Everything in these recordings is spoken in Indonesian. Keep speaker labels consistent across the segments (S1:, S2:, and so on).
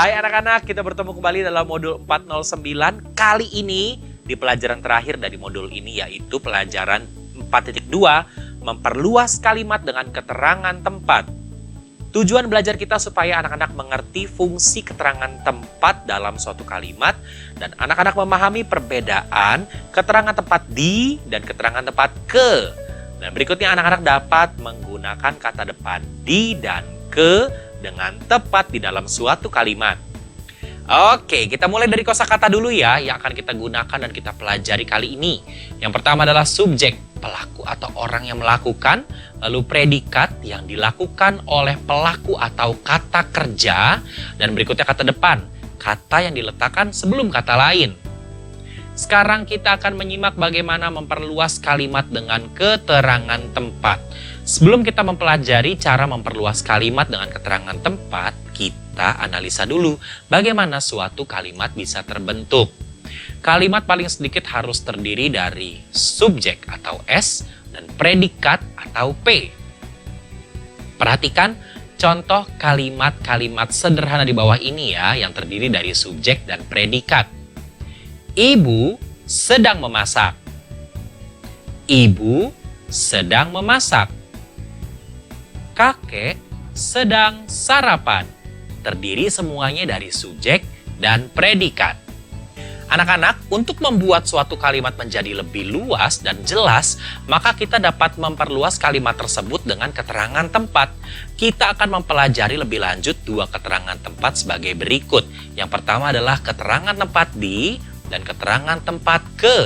S1: Hai anak-anak, kita bertemu kembali dalam modul 409. Kali ini di pelajaran terakhir dari modul ini yaitu pelajaran 4.2, memperluas kalimat dengan keterangan tempat. Tujuan belajar kita supaya anak-anak mengerti fungsi keterangan tempat dalam suatu kalimat dan anak-anak memahami perbedaan keterangan tempat di dan keterangan tempat ke. Dan berikutnya anak-anak dapat menggunakan kata depan di dan ke dengan tepat di dalam suatu kalimat. Oke, kita mulai dari kosakata dulu ya yang akan kita gunakan dan kita pelajari kali ini. Yang pertama adalah subjek, pelaku atau orang yang melakukan, lalu predikat yang dilakukan oleh pelaku atau kata kerja, dan berikutnya kata depan, kata yang diletakkan sebelum kata lain. Sekarang kita akan menyimak bagaimana memperluas kalimat dengan keterangan tempat. Sebelum kita mempelajari cara memperluas kalimat dengan keterangan tempat, kita analisa dulu bagaimana suatu kalimat bisa terbentuk. Kalimat paling sedikit harus terdiri dari subjek atau S dan predikat atau P. Perhatikan contoh kalimat-kalimat sederhana di bawah ini ya, yang terdiri dari subjek dan predikat. Ibu sedang memasak. Ibu sedang memasak. Kakek sedang sarapan. Terdiri semuanya dari subjek dan predikat. Anak-anak, untuk membuat suatu kalimat menjadi lebih luas dan jelas, maka kita dapat memperluas kalimat tersebut dengan keterangan tempat. Kita akan mempelajari lebih lanjut dua keterangan tempat sebagai berikut. Yang pertama adalah keterangan tempat di dan keterangan tempat ke.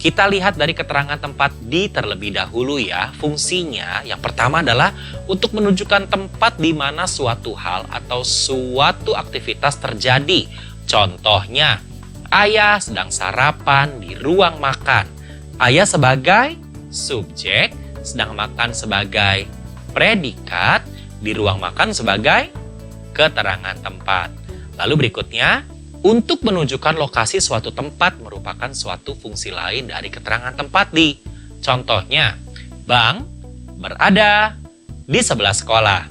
S1: Kita lihat dari keterangan tempat di terlebih dahulu ya. Fungsinya yang pertama adalah untuk menunjukkan tempat di mana suatu hal atau suatu aktivitas terjadi. Contohnya, ayah sedang sarapan di ruang makan. Ayah sebagai subjek, sedang makan sebagai predikat, di ruang makan sebagai keterangan tempat. Lalu berikutnya, untuk menunjukkan lokasi suatu tempat merupakan suatu fungsi lain dari keterangan tempat di. Contohnya, bank berada di sebelah sekolah.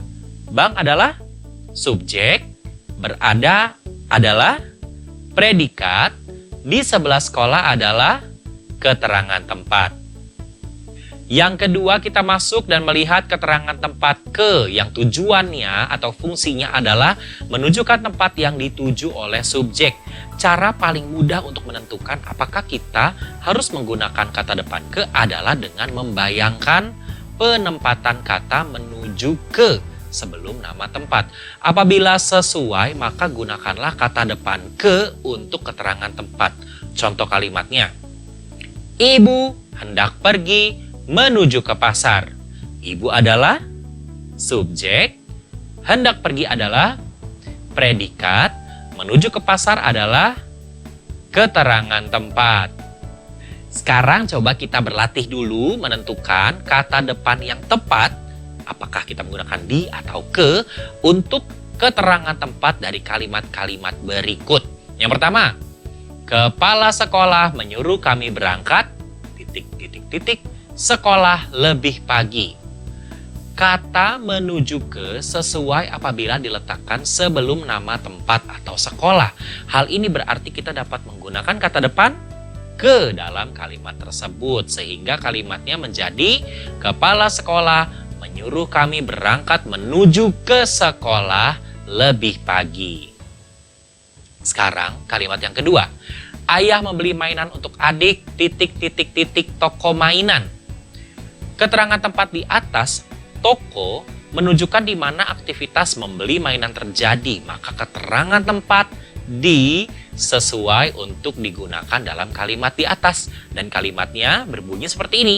S1: Bank adalah subjek, berada adalah predikat, di sebelah sekolah adalah keterangan tempat. Yang kedua, kita masuk dan melihat keterangan tempat ke yang tujuannya atau fungsinya adalah menunjukkan tempat yang dituju oleh subjek. Cara paling mudah untuk menentukan apakah kita harus menggunakan kata depan ke adalah dengan membayangkan penempatan kata menuju ke sebelum nama tempat. Apabila sesuai, maka gunakanlah kata depan ke untuk keterangan tempat. Contoh kalimatnya, Ibu hendak pergi menuju ke pasar. Ibu adalah subjek, hendak pergi adalah predikat, menuju ke pasar adalah keterangan tempat. Sekarang coba kita berlatih dulu menentukan kata depan yang tepat, apakah kita menggunakan di atau ke, untuk keterangan tempat dari kalimat-kalimat berikut. Yang pertama, kepala sekolah menyuruh kami berangkat, sekolah lebih pagi. Kata menuju ke sesuai apabila diletakkan sebelum nama tempat atau sekolah. Hal ini berarti kita dapat menggunakan kata depan ke dalam kalimat tersebut. Sehingga kalimatnya menjadi kepala sekolah menyuruh kami berangkat menuju ke sekolah lebih pagi. Sekarang kalimat yang kedua. Ayah membeli mainan untuk adik, toko mainan. Keterangan tempat di atas, toko, menunjukkan di mana aktivitas membeli mainan terjadi. Maka keterangan tempat di sesuai untuk digunakan dalam kalimat di atas. Dan kalimatnya berbunyi seperti ini.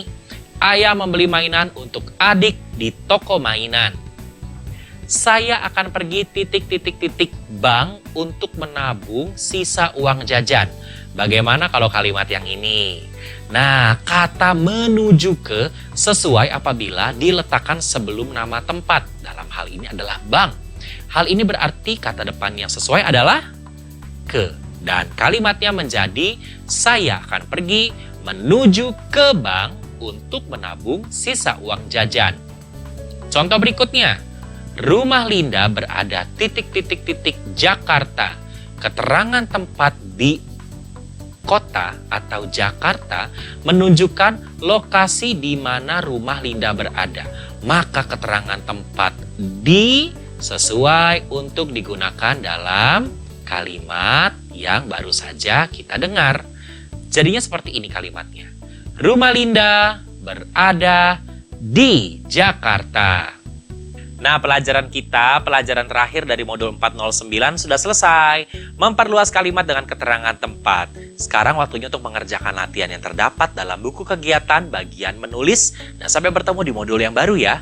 S1: Ayah membeli mainan untuk adik di toko mainan. Saya akan pergi titik bank untuk menabung sisa uang jajan. Bagaimana kalau kalimat yang ini? Nah, kata menuju ke sesuai apabila diletakkan sebelum nama tempat. Dalam hal ini adalah bank. Hal ini berarti kata depan yang sesuai adalah ke. Dan kalimatnya menjadi saya akan pergi menuju ke bank untuk menabung sisa uang jajan. Contoh berikutnya, rumah Linda berada Jakarta. Keterangan tempat di kota atau Jakarta menunjukkan lokasi di mana rumah Linda berada. Maka keterangan tempat di sesuai untuk digunakan dalam kalimat yang baru saja kita dengar. Jadinya seperti ini kalimatnya. Rumah Linda berada di Jakarta. Nah, pelajaran terakhir dari modul 409 sudah selesai. Memperluas kalimat dengan keterangan tempat. Sekarang waktunya untuk mengerjakan latihan yang terdapat dalam buku kegiatan bagian menulis. Dan sampai bertemu di modul yang baru ya.